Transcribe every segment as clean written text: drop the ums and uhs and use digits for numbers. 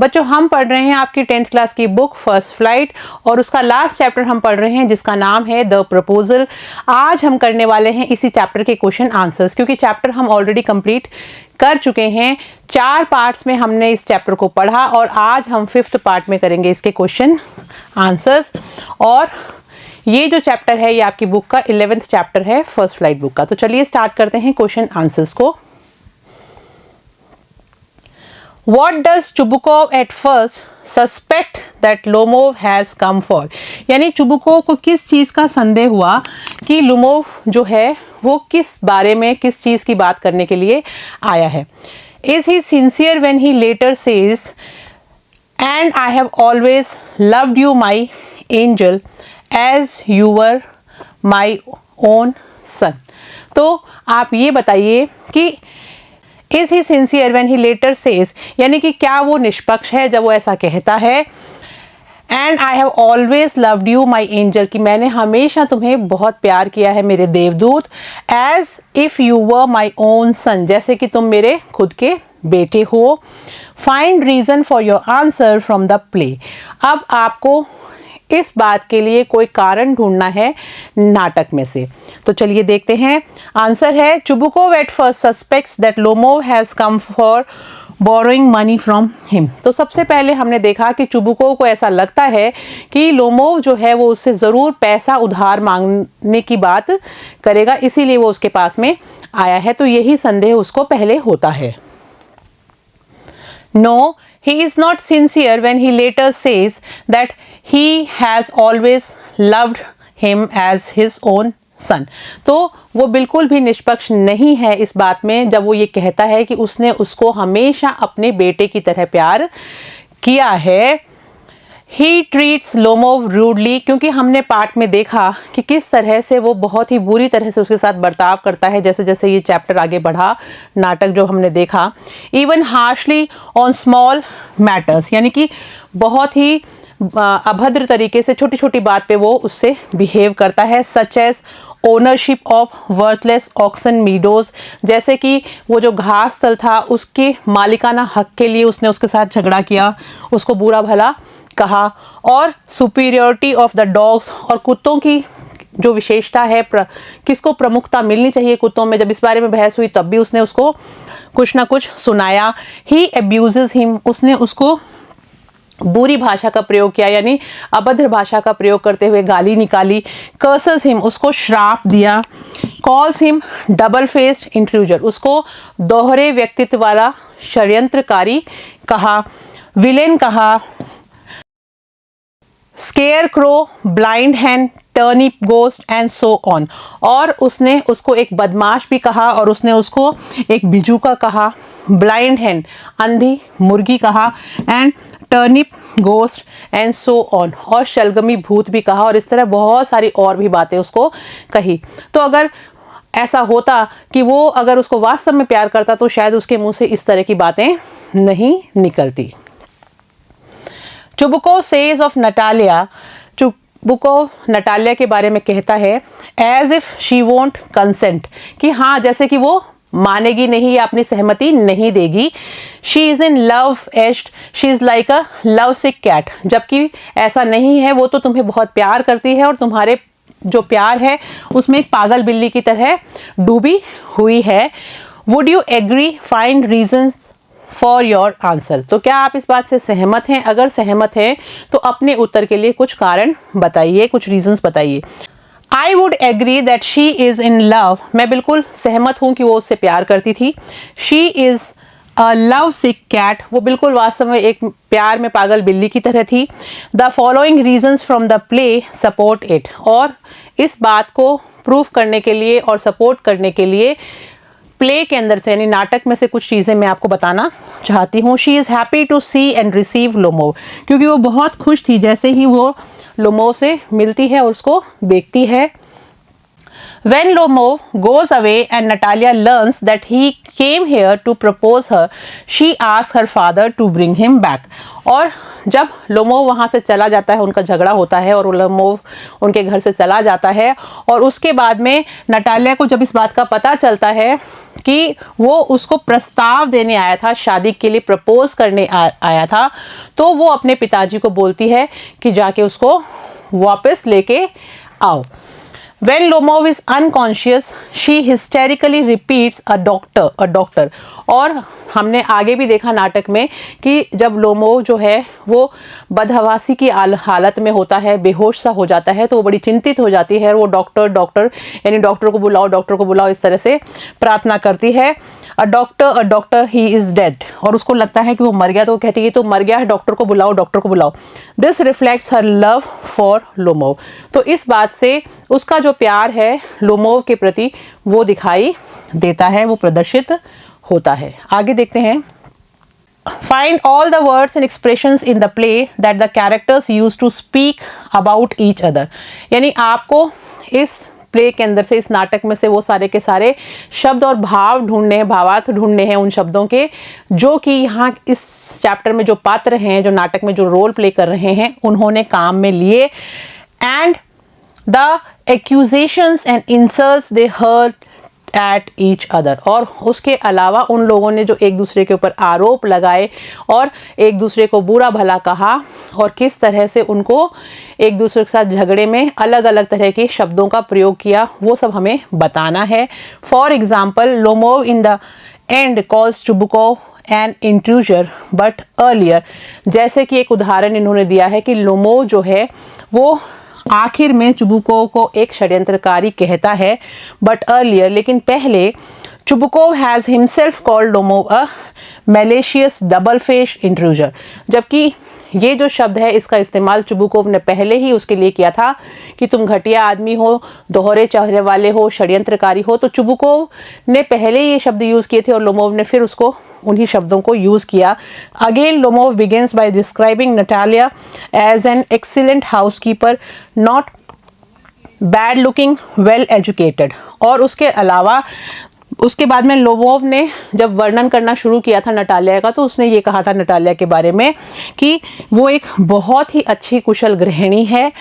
बच्चों हम पढ़ रहे हैं आपकी 10th क्लास की बुक फर्स्ट फ्लाइट और उसका लास्ट चैप्टर हम पढ़ रहे हैं जिसका नाम है द प्रपोजल। आज हम करने वाले हैं इसी चैप्टर के क्वेश्चन आंसर्स, क्योंकि चैप्टर हम ऑलरेडी कंप्लीट कर चुके हैं। 4 पार्ट्स में हमने इस चैप्टर को पढ़ा और आज हम 5th पार्ट में करेंगे इसके क्वेश्चन आंसर्स। और ये जो चैप्टर है ये आपकी बुक का 11th चैप्टर है फर्स्ट फ्लाइट बुक का। तो चलिए स्टार्ट करते हैं क्वेश्चन आंसर्स को। What does Chubukov at first suspect that Lomov has come for? यानी चुबुकोव को किस चीज़ का संदेह हुआ कि लोमोव जो है वो किस बारे में, किस चीज़ की बात करने के लिए आया है। Is he sincere when he later says, and I have always loved you my angel as you were my own son? तो आप ये बताइए कि Is he sincere when he later says, यानी कि क्या वो निष्पक्ष है जब वो ऐसा कहता है And I have always loved you my angel, कि मैंने हमेशा तुम्हें बहुत प्यार किया है मेरे देवदूत, as if you were my own son, जैसे कि तुम मेरे खुद के बेटे हो। Find reason for your answer from the play। अब आपको इस बात के लिए कोई कारण ढूंढना है नाटक में से। तो चलिए देखते हैं। आंसर है Chubukov at first suspects that Lomov has come for borrowing money from him. तो सबसे पहले हमने देखा कि चुबुकोव को ऐसा लगता है कि लोमोव जो है वो उससे ज़रूर पैसा उधार मांगने की बात करेगा, इसीलिए वो उसके पास में आया है। तो यही संदेह उसको पहले होता है। No, he is not sincere when he later says that he has always loved him as his own son। तो वो बिल्कुल भी निष्पक्ष नहीं है इस बात में जब वो ये कहता है कि उसने उसको हमेशा अपने बेटे की तरह प्यार किया है। He treats Lomov rudely, क्योंकि हमने पार्ट में देखा कि किस तरह से वो बहुत ही बुरी तरह से उसके साथ बर्ताव करता है जैसे जैसे ये चैप्टर आगे बढ़ा, नाटक जो हमने देखा। Even harshly on small matters, यानी कि बहुत ही अभद्र तरीके से छोटी छोटी बात पे वो उससे बिहेव करता है। Such as ownership of worthless Oxen Meadows, जैसे कि वो जो घास स्थल था उसके मालिकाना हक के लिए उसने उसके साथ झगड़ा किया, उसको बुरा भला कहा। और सुपीरियोरिटी ऑफ द डॉग्स, और कुत्तों की जो विशेषता है, किसको प्रमुखता मिलनी चाहिए कुत्तों में, जब इस बारे में बहस हुई तब भी उसने उसको कुछ ना कुछ सुनाया। ही अब्यूजेस हिम, उसने उसको बुरी भाषा का प्रयोग किया, यानी अभद्र भाषा का प्रयोग करते हुए गाली निकाली। कर्सेस हिम, उसको श्राप दिया। कॉल्स हिम डबल फेस्ड इंट्रूजर, उसको दोहरे व्यक्तित्व वाला षड्यंत्रकारी कहा। विलेन कहा। Square crow, blind hand, turnip ghost and so on, और उसने उसको एक बदमाश भी कहा और उसने उसको एक बिजूका कहा। ब्लाइंड हैंड, अंधी मुर्गी कहा। And turnip ghost and so on, और शलगमी भूत भी कहा। और इस तरह बहुत सारी और भी बातें उसको कही। तो अगर ऐसा होता कि वो अगर उसको वास्तव में प्यार करता तो शायद उसके मुंह से इस तरह की बातें नहीं निकलती। Chubukov says of Natalia, Chubukov Natalia के बारे में कहता है as if she won't consent, कि हाँ जैसे कि वो मानेगी नहीं या अपनी सहमति नहीं देगी। शी इज इन लव एस्ट, she is like a love sick cat, जबकि ऐसा नहीं है, वो तो तुम्हें बहुत प्यार करती है और तुम्हारे जो प्यार है उसमें एक पागल बिल्ली की तरह डूबी हुई है। Would you agree, find reasons for your answer, तो क्या आप इस बात से सहमत हैं? अगर सहमत हैं तो अपने उत्तर के लिए कुछ कारण बताइए, कुछ रीजंस बताइए। I would agree that she is in love, मैं बिल्कुल सहमत हूँ कि वो उससे प्यार करती थी। She is a love sick cat, वो बिल्कुल वास्तव में एक प्यार में पागल बिल्ली की तरह थी। The following reasons from the play support it, और इस बात को प्रूफ करने के लिए और सपोर्ट करने के लिए प्ले के अंदर से यानी नाटक में से कुछ चीज़ें मैं आपको बताना चाहती हूँ। She is happy to see and receive Lomov, क्योंकि वो बहुत खुश थी जैसे ही वो लोमोव से मिलती है और उसको देखती है। When Lomov goes away and Natalia learns that he came here to propose her, she asks her father to bring him back। और जब लोमोव वहाँ से चला जाता है, उनका झगड़ा होता है और लोमोव उनके घर से चला जाता है, और उसके बाद में नटालिया को जब इस बात का पता चलता है कि वो उसको प्रस्ताव देने आया था, शादी के लिए प्रपोज करने आया था, तो वो अपने पिताजी को बोलती है कि जाके उसको वापस लेके आओ। When Lomov is unconscious, she hysterically repeats a doctor। और हमने आगे भी देखा नाटक में कि जब लोमोव जो है वो बदहवासी की हालत में होता है, बेहोश सा हो जाता है, तो वो बड़ी चिंतित हो जाती है। वो डॉक्टर यानी डॉक्टर को बुलाओ इस तरह से प्रार्थना करती है। A doctor he is dead. और उसको लगता है कि वो मर गया, तो वो कहती है तो मर गया है, डॉक्टर को बुलाओ। This reflects her love for Lomov. तो इस बात से उसका जो प्यार है लोमोव के प्रति वो दिखाई देता है, वो प्रदर्शित होता है। आगे देखते हैं। Find all the words and expressions in the play that the characters use to speak about each other। यानी आपको इस प्ले के अंदर से, इस नाटक में से वो सारे के सारे शब्द और भाव ढूंढने हैं, भावार्थ ढूंढने हैं उन शब्दों के, जो कि यहाँ इस चैप्टर में जो पात्र हैं, जो नाटक में जो रोल प्ले कर रहे हैं, उन्होंने काम में लिए। And the accusations and insults they heard at each other. और उसके अलावा उन लोगों ने जो एक दूसरे के ऊपर आरोप लगाए और एक दूसरे को बुरा भला कहा और किस तरह से उनको एक दूसरे के साथ झगड़े में अलग अलग तरह के शब्दों का प्रयोग किया, वो सब हमें बताना है। For example, Lomov in the end calls Chubukov an intruder but earlier. जैसे कि एक उदाहरण इन्होंने दिया है कि लोमोव जो है वो आखिर में चुबुकोव को एक षड्यंत्रकारी कहता है, बट अर्लियर, लेकिन पहले Chubukov has himself called Lomov a malicious double face intruder. जबकि ये जो शब्द है इसका इस्तेमाल चुबुकोव ने पहले ही उसके लिए किया था कि तुम घटिया आदमी हो, दोहरे चेहरे वाले हो, षड्यंत्रकारी हो। तो चुबुकोव ने पहले ये शब्द यूज किए थे और लोमोव ने फिर उसको उन्हीं शब्दों को यूज किया। Again Lomov begins by describing Natalia as an excellent housekeeper, not bad looking, well educated. और उसके अलावा उसके बाद में लोमोव ने जब वर्णन करना शुरू किया था नटालिया का, तो उसने ये कहा था नटालिया के बारे में कि वो एक बहुत ही अच्छी कुशल गृहिणी है,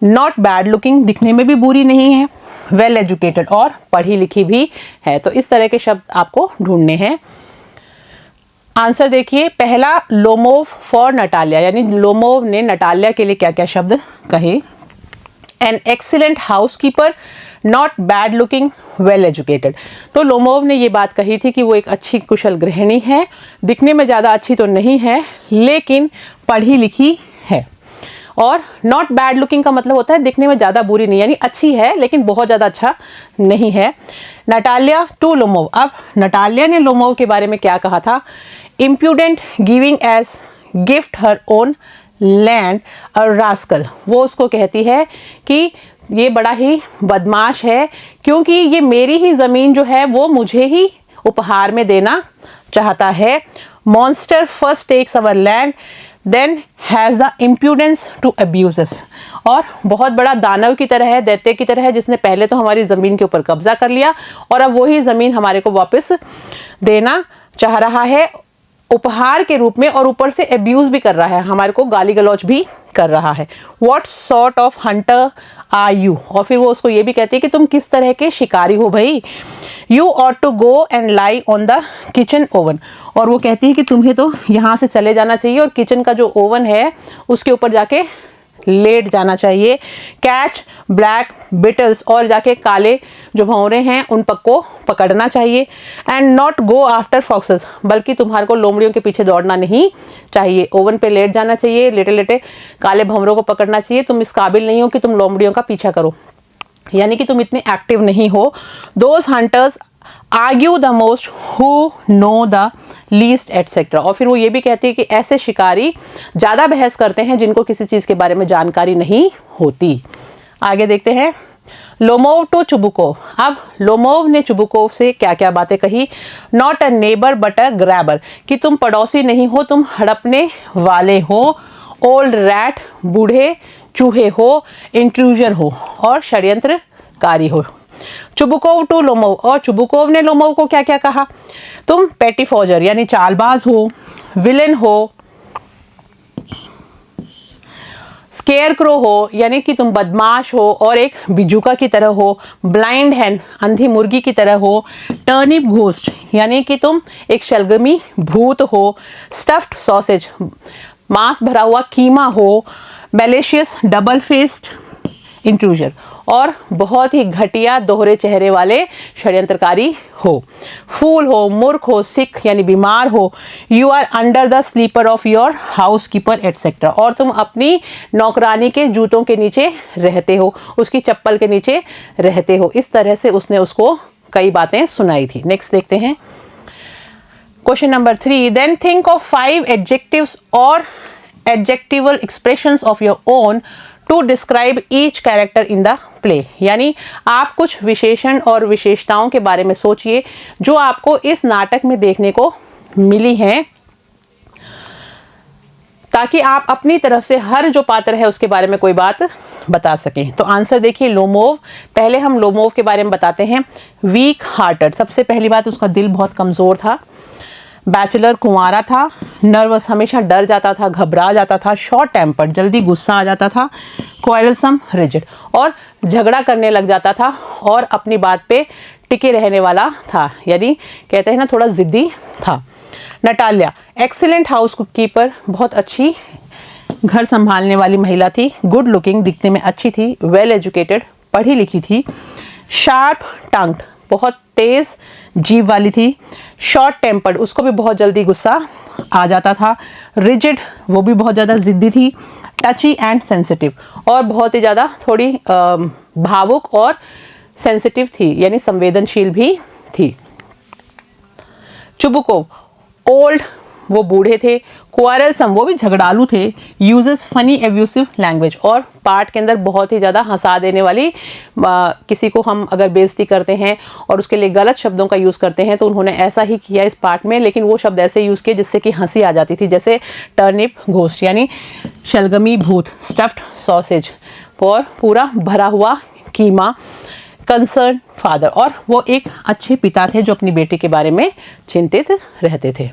नॉट बैड लुकिंग, दिखने में भी बुरी नहीं है, वेल एजुकेटेड, और पढ़ी लिखी भी है। तो इस तरह के शब्द आपको ढूंढने हैं। आंसर देखिए, पहला लोमोव फॉर नटालिया, यानी लोमोव ने नटालिया के लिए क्या क्या शब्द कहे। N excellent housekeeper, not bad looking, well educated. तो लोमोव ने ये बात कही थी कि वो एक अच्छी कुशल गृहिणी है, दिखने में ज़्यादा अच्छी तो नहीं है लेकिन पढ़ी लिखी है। और नॉट बैड लुकिंग का मतलब होता है दिखने में ज़्यादा बुरी नहीं, यानी अच्छी है लेकिन बहुत ज़्यादा अच्छा नहीं है। नटालिया टू लोमोव, अब नटालिया ने लोमोव के बारे में क्या कहा था। Impudent, giving as gift her own land a rascal. वो उसको कहती है कि ये बड़ा ही बदमाश है क्योंकि ये मेरी ही ज़मीन जो है वो मुझे ही उपहार में देना चाहता है। Monster first takes our land then has the impudence to abuse us. और बहुत बड़ा दानव की तरह है, दैत्य की तरह है, जिसने पहले तो हमारी ज़मीन के ऊपर कब्जा कर लिया और अब वही ज़मीन हमारे को वापस देना चाह रहा है उपहार के रूप में, और ऊपर से अब्यूज भी कर रहा है, हमारे को गाली गलौज भी कर रहा है। What sort of hunter are you. और फिर वो उसको ये भी कहती है कि तुम किस तरह के शिकारी हो भाई। You ought to go and lie on the kitchen oven. और वो कहती है कि तुम्हें तो यहाँ से चले जाना चाहिए और किचन का जो ओवन है उसके ऊपर जाके लेट जाना चाहिए। कैच ब्लैक बिटल्स, और जाके काले जो भंवरे हैं उन को पकड़ना चाहिए। And not go after foxes, बल्कि तुम्हारे को लोमड़ियों के पीछे दौड़ना नहीं चाहिए। ओवन पे लेट जाना चाहिए, लेटे लेटे काले भंवरों को पकड़ना चाहिए। तुम इस काबिल नहीं हो कि तुम लोमड़ियों का पीछा करो, यानी कि तुम इतने एक्टिव नहीं हो। Those hunters argue the most who know the least etcetera. और फिर वो ये भी कहती है कि ऐसे शिकारी ज़्यादा बहस करते हैं जिनको किसी चीज़ के बारे में जानकारी नहीं होती। आगे देखते हैं। Lomov to Chubukov. अब लोमोव ने चुबुकोव से क्या क्या बातें कही। Not a neighbour but a grabber, कि तुम पड़ोसी नहीं हो, तुम हड़पने वाले हो। ओल्ड रैट, बूढ़े चूहे हो। इंट्रूजर हो, और षड्यंत्रकारी हो। चुबुकोव टू लोमोव, और चुबुकोव ने लोमोव को क्या क्या कहा। तुम पेटी फॉजर यानी चालबाज हो, विलेन हो, स्केयर हो यानी कि तुम बदमाश हो और एक बिजुका की तरह हो, ब्लाइंड हैन अंधी मुर्गी की तरह हो, टर्निप घोस्ट यानी कि तुम एक शलगमी भूत हो, स्टफ्ड सॉसेज मांस भरा हुआ कीमा हो, मैलिशियस डबल फेस्ड इंट्रूजर और बहुत ही घटिया दोहरे चेहरे वाले षड्यंत्रकारी हो, फूल हो, मूर्ख हो, सिक यानी बीमार हो, you are under the slipper of your housekeeper et cetera और तुम अपनी नौकरानी के जूतों के नीचे रहते हो, उसकी चप्पल के नीचे रहते हो। इस तरह से उसने उसको कई बातें सुनाई थी। नेक्स्ट देखते हैं question number 3, then think of 5 adjectives और adjectival expressions of your own to describe each character in the play. यानी आप कुछ विशेषण और विशेषताओं के बारे में सोचिए जो आपको इस नाटक में देखने को मिली हैं, ताकि आप अपनी तरफ से हर जो पात्र है उसके बारे में कोई बात बता सकें। तो आंसर देखिए, लोमोव। पहले हम लोमोव के बारे में बताते हैं। वीक हार्टेड, सबसे पहली बात उसका दिल बहुत कमज़ोर था। बैचलर, कुंवारा था। नर्वस, हमेशा डर जाता था, घबरा जाता था। शॉर्ट टेम्पर्ड, जल्दी गुस्सा आ जाता था। क्वारलसम, रिजिड और झगड़ा करने लग जाता था और अपनी बात पे टिके रहने वाला था, यानी कहते हैं ना थोड़ा जिद्दी था। नटालिया, एक्सीलेंट हाउस कीपर, बहुत अच्छी घर संभालने वाली महिला थी। गुड लुकिंग, दिखने में अच्छी थी। वेल एजुकेटेड, पढ़ी लिखी थी। शार्प टंग्ड, बहुत तेज जीभ वाली थी। शॉर्ट टेम्पर्ड, उसको भी बहुत जल्दी गुस्सा आ जाता था। रिजिड, वो भी बहुत ज़्यादा जिद्दी थी। टची एंड सेंसिटिव, और बहुत ही ज़्यादा थोड़ी भावुक और सेंसिटिव थी, यानी संवेदनशील भी थी। चुबुकोव, ओल्ड, वो बूढ़े थे। क्वारलसम, वो भी झगड़ालू थे। यूजेस फनी एब्यूसिव लैंग्वेज, और पार्ट के अंदर बहुत ही ज़्यादा हंसा देने वाली, किसी को हम अगर बेइज्जती करते हैं और उसके लिए गलत शब्दों का यूज़ करते हैं तो उन्होंने ऐसा ही किया इस पार्ट में, लेकिन वो शब्द ऐसे यूज़ किए जिससे कि हंसी आ जाती थी, जैसे टर्निप घोस्ट यानी शलगमी भूत, स्टफ्ड सॉसेज और पूरा भरा हुआ कीमा, कंसर्न फादर, और वो एक अच्छे पिता थे जो अपनी बेटी के बारे में चिंतित रहते थे।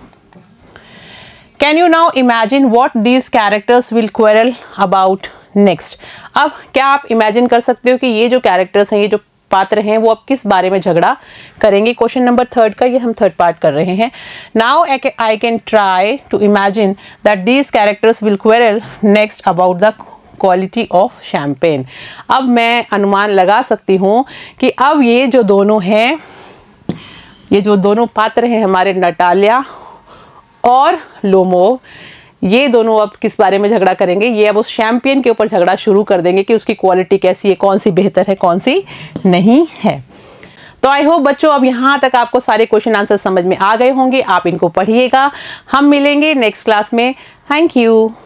Can you now imagine what these characters will quarrel about next. अब क्या आप इमेजिन कर सकते हो कि ये जो कैरेक्टर्स हैं, ये जो पात्र हैं, वो अब किस बारे में झगड़ा करेंगे। क्वेश्चन नंबर 3 का ये हम थर्ड पार्ट कर रहे हैं। Now I can try to imagine that these characters will quarrel next about the quality of champagne. अब मैं अनुमान लगा सकती हूँ कि अब ये जो दोनों हैं, ये जो दोनों पात्र हैं हमारे, नटालिया और लोमोव, ये दोनों अब किस बारे में झगड़ा करेंगे। ये अब उस शैम्पियन के ऊपर झगड़ा शुरू कर देंगे कि उसकी क्वालिटी कैसी है, कौन सी बेहतर है, कौन सी नहीं है। तो आई होप बच्चों अब यहाँ तक आपको सारे क्वेश्चन आंसर समझ में आ गए होंगे। आप इनको पढ़िएगा। हम मिलेंगे नेक्स्ट क्लास में। Thank you.